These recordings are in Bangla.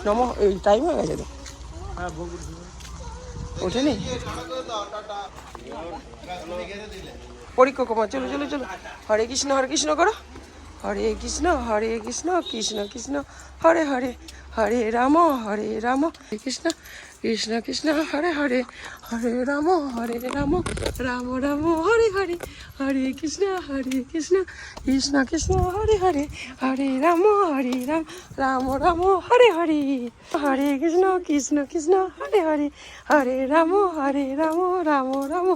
নম এই টাইম হয়ে গেছে তো, ওঠেনি পরীক্ষা কুমার। চলো চলো চলো, হরে কৃষ্ণ করো, হরে কৃষ্ণ কৃষ্ণ কৃষ্ণ হরে হরে, হরে রাম হরে কৃষ্ণ কৃষ্ণ কৃষ্ণ হরে হরে, হরে রাম রাম রাম হরে হরে, হরে কৃষ্ণ কৃষ্ণ কৃষ্ণ হরে হরে, হরে রাম রাম রাম হরে হরে, হরে কৃষ্ণ কৃষ্ণ হরে হরে, হরে রাম রাম রাম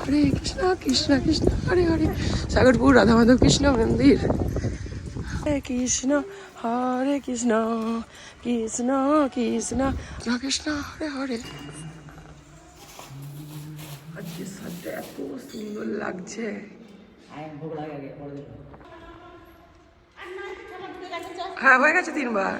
হরে কৃষ্ণ কৃষ্ণ কৃষ্ণ হরে হরে। সাগরপুর রাধা মাধব কৃষ্ণ মন্দির। হরে কৃষ্ণ কৃষ্ণ কৃষ্ণ কৃষ্ণ হরে হরে। আজকে সাথে এত সুন্দর লাগছে। হ্যাঁ হয়ে গেছে 3 বার।